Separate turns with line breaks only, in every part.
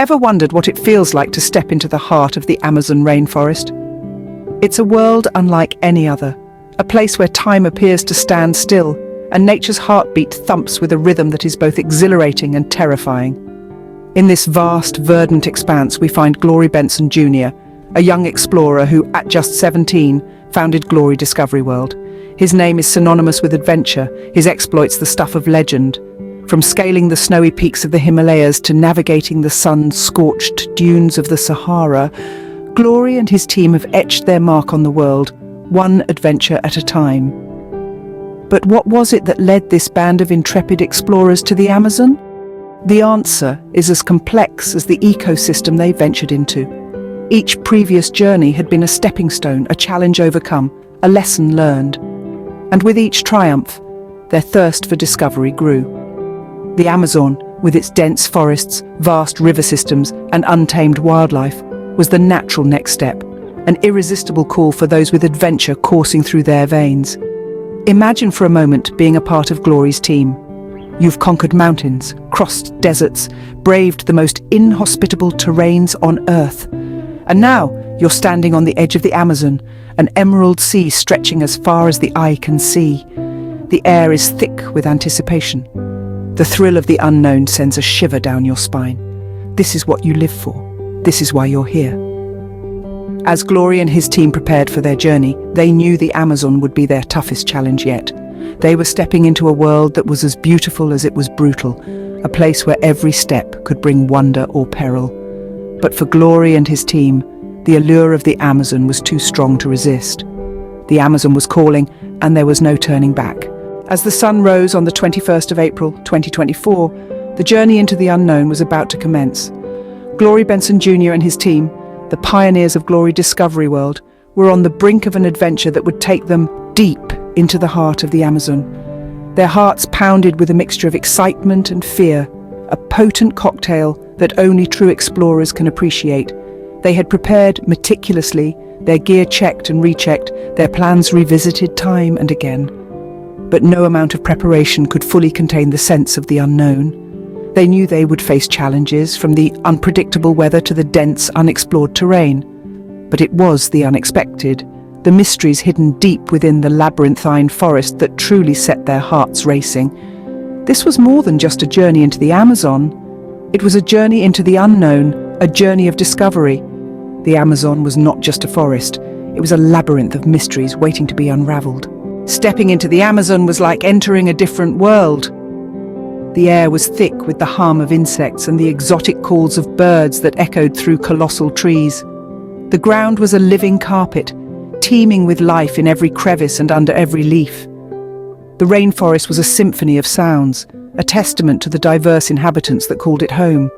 Ever wondered what it feels like to step into the heart of the Amazon rainforest? It's a world unlike any other, a place where time appears to stand still and nature's heartbeat thumps with a rhythm that is both exhilarating and terrifying. In this vast, verdant expanse, we find Glory Benson Jr., a young explorer who, at just 17, founded Glory Discovery World. His name is synonymous with adventure, his exploits the stuff of legend. From scaling the snowy peaks of the Himalayas to navigating the sun-scorched dunes of the Sahara, Glory and his team have etched their mark on the world, one adventure at a time. But what was it that led this band of intrepid explorers to the Amazon? The answer is as complex as the ecosystem they ventured into. Each previous journey had been a stepping stone, a challenge overcome, a lesson learned. And with each triumph, their thirst for discovery grew. The Amazon, with its dense forests, vast river systems, and untamed wildlife, was the natural next step, an irresistible call for those with adventure coursing through their veins. Imagine for a moment being a part of Glory's team. You've conquered mountains, crossed deserts, braved the most inhospitable terrains on Earth. And now you're standing on the edge of the Amazon, an emerald sea stretching as far as the eye can see. The air is thick with anticipation. The thrill of the unknown sends a shiver down your spine. This is what you live for. This is why you're here. As Glory and his team prepared for their journey, they knew the Amazon would be their toughest challenge yet. They were stepping into a world that was as beautiful as it was brutal, a place where every step could bring wonder or peril. But for Glory and his team, the allure of the Amazon was too strong to resist. The Amazon was calling, and there was no turning back. As the sun rose on the 21st of April, 2024, the journey into the unknown was about to commence. Glory Benson Jr. and his team, the pioneers of Glory Discovery World, were on the brink of an adventure that would take them deep into the heart of the Amazon. Their hearts pounded with a mixture of excitement and fear, a potent cocktail that only true explorers can appreciate. They had prepared meticulously, their gear checked and rechecked, their plans revisited time and again. But no amount of preparation could fully contain the sense of the unknown. They knew they would face challenges, from the unpredictable weather to the dense, unexplored terrain. But it was the unexpected, the mysteries hidden deep within the labyrinthine forest that truly set their hearts racing. This was more than just a journey into the Amazon. It was a journey into the unknown, a journey of discovery. The Amazon was not just a forest, it was a labyrinth of mysteries waiting to be unraveled. Stepping into the Amazon was like entering a different world. The air was thick with the hum of insects and the exotic calls of birds that echoed through colossal trees. The ground was a living carpet, teeming with life in every crevice and under every leaf. The rainforest was a symphony of sounds, a testament to the diverse inhabitants that called it home.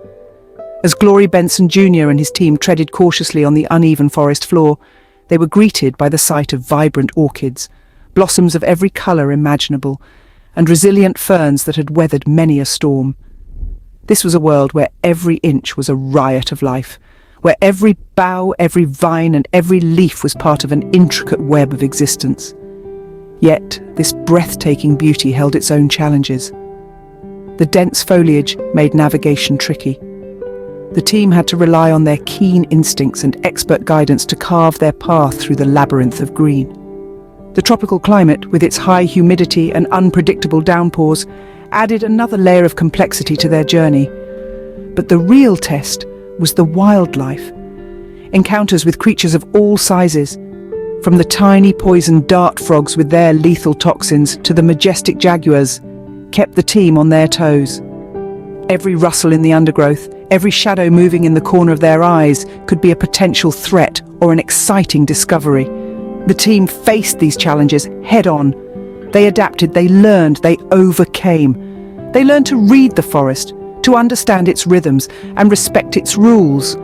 As Glory Benson Jr. and his team treaded cautiously on the uneven forest floor, they were greeted by the sight of vibrant orchids, blossoms of every colour imaginable, and resilient ferns that had weathered many a storm. This was a world where every inch was a riot of life, where every bough, every vine, and every leaf was part of an intricate web of existence. Yet, this breathtaking beauty held its own challenges. The dense foliage made navigation tricky. The team had to rely on their keen instincts and expert guidance to carve their path through the labyrinth of green. The tropical climate, with its high humidity and unpredictable downpours, added another layer of complexity to their journey. But the real test was the wildlife. Encounters with creatures of all sizes, from the tiny poisoned dart frogs with their lethal toxins to the majestic jaguars, kept the team on their toes. Every rustle in the undergrowth, every shadow moving in the corner of their eyes could be a potential threat or an exciting discovery. The team faced these challenges head-on. They adapted, they learned, they overcame. They learned to read the forest, to understand its rhythms and respect its rules.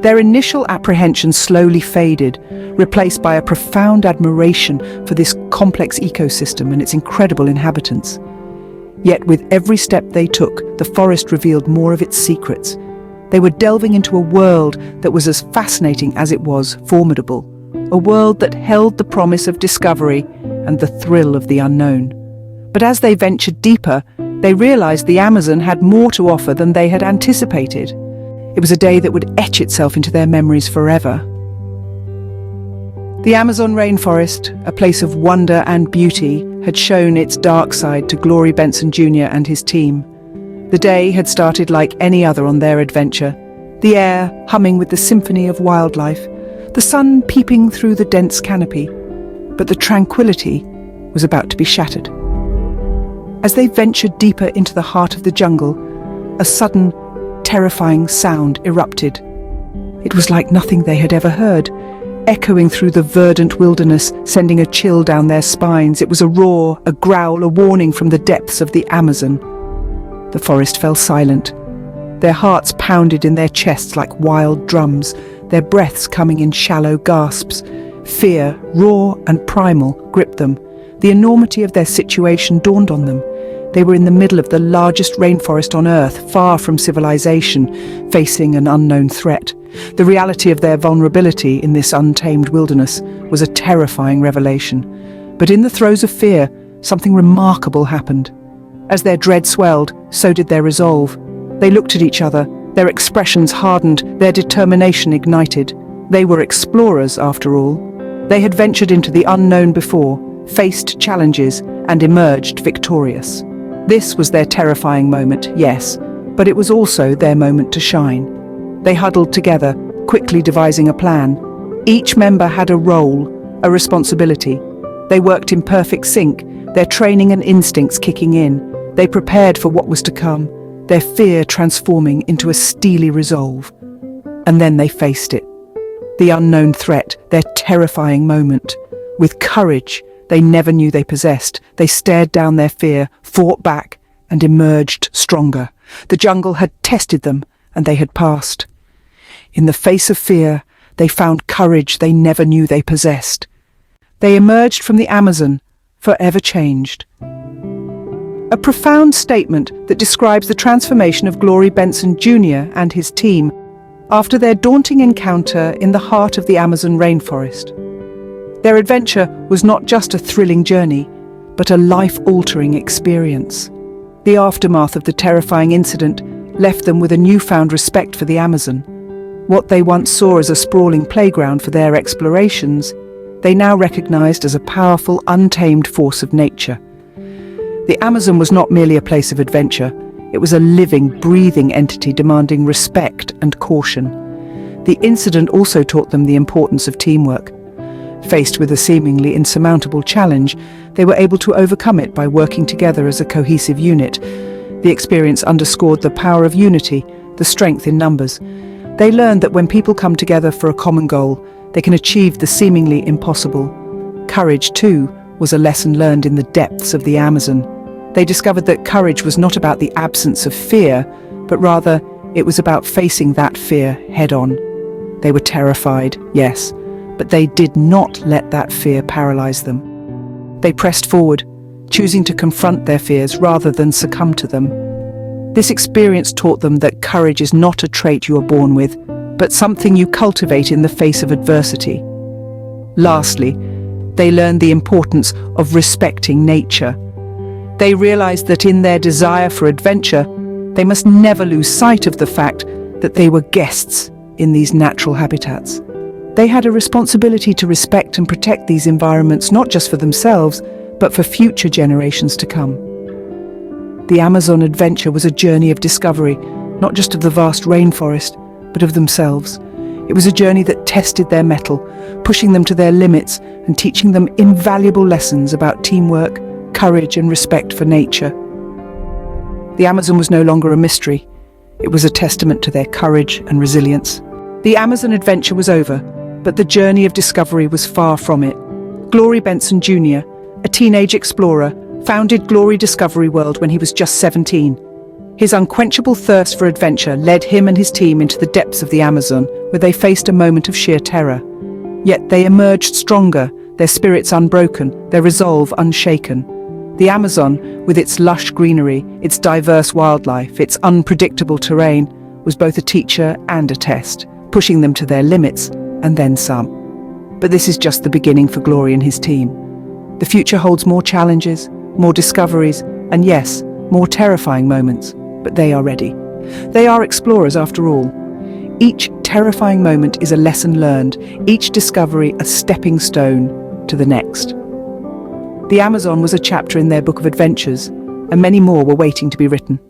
Their initial apprehension slowly faded, replaced by a profound admiration for this complex ecosystem and its incredible inhabitants. Yet with every step they took, the forest revealed more of its secrets. They were delving into a world that was as fascinating as it was formidable. A world that held the promise of discovery and the thrill of the unknown. But as they ventured deeper, they realized the Amazon had more to offer than they had anticipated. It was a day that would etch itself into their memories forever. The Amazon rainforest, a place of wonder and beauty, had shown its dark side to Glory Benson Jr. and his team. The day had started like any other on their adventure, the air humming with the symphony of wildlife, the sun peeping through the dense canopy. But the tranquility was about to be shattered. As they ventured deeper into the heart of the jungle, a sudden, terrifying sound erupted. It was like nothing they had ever heard, echoing through the verdant wilderness, sending a chill down their spines. It was a roar, a growl, a warning from the depths of the Amazon. The forest fell silent. Their hearts pounded in their chests like wild drums, their breaths coming in shallow gasps. Fear, raw and primal, gripped them. The enormity of their situation dawned on them. They were in the middle of the largest rainforest on Earth, far from civilization, facing an unknown threat. The reality of their vulnerability in this untamed wilderness was a terrifying revelation. But in the throes of fear, something remarkable happened. As their dread swelled, so did their resolve. They looked at each other, their expressions hardened, their determination ignited. They were explorers, after all. They had ventured into the unknown before, faced challenges, and emerged victorious. This was their terrifying moment, yes, but it was also their moment to shine. They huddled together, quickly devising a plan. Each member had a role, a responsibility. They worked in perfect sync, their training and instincts kicking in. They prepared for what was to come, their fear transforming into a steely resolve. And then they faced it. The unknown threat, their terrifying moment. With courage they never knew they possessed, they stared down their fear, fought back, and emerged stronger. The jungle had tested them, and they had passed. In the face of fear, they found courage they never knew they possessed. They emerged from the Amazon, forever changed. A profound statement that describes the transformation of Glory Benson Jr. and his team after their daunting encounter in the heart of the Amazon rainforest. Their adventure was not just a thrilling journey, but a life-altering experience. The aftermath of the terrifying incident left them with a newfound respect for the Amazon. What they once saw as a sprawling playground for their explorations, they now recognized as a powerful, untamed force of nature. The Amazon was not merely a place of adventure, it was a living, breathing entity demanding respect and caution. The incident also taught them the importance of teamwork. Faced with a seemingly insurmountable challenge, they were able to overcome it by working together as a cohesive unit. The experience underscored the power of unity, the strength in numbers. They learned that when people come together for a common goal, they can achieve the seemingly impossible. Courage, too, was a lesson learned in the depths of the Amazon. They discovered that courage was not about the absence of fear, but rather it was about facing that fear head-on. They were terrified, yes, but they did not let that fear paralyze them. They pressed forward, choosing to confront their fears rather than succumb to them. This experience taught them that courage is not a trait you are born with, but something you cultivate in the face of adversity. Lastly, they learned the importance of respecting nature. They realized that in their desire for adventure, they must never lose sight of the fact that they were guests in these natural habitats. They had a responsibility to respect and protect these environments not just for themselves, but for future generations to come. The Amazon adventure was a journey of discovery, not just of the vast rainforest, but of themselves. It was a journey that tested their mettle, pushing them to their limits and teaching them invaluable lessons about teamwork, courage and respect for nature. The Amazon was no longer a mystery. It was a testament to their courage and resilience. The Amazon adventure was over, but the journey of discovery was far from it. Glory Benson Jr., a teenage explorer, founded Glory Discovery World when he was just 17. His unquenchable thirst for adventure led him and his team into the depths of the Amazon, where they faced a moment of sheer terror. Yet they emerged stronger, their spirits unbroken, their resolve unshaken. The Amazon, with its lush greenery, its diverse wildlife, its unpredictable terrain, was both a teacher and a test, pushing them to their limits, and then some. But this is just the beginning for Glory and his team. The future holds more challenges, more discoveries, and yes, more terrifying moments, but they are ready. They are explorers after all. Each terrifying moment is a lesson learned, each discovery a stepping stone to the next. The Amazon was a chapter in their book of adventures, and many more were waiting to be written.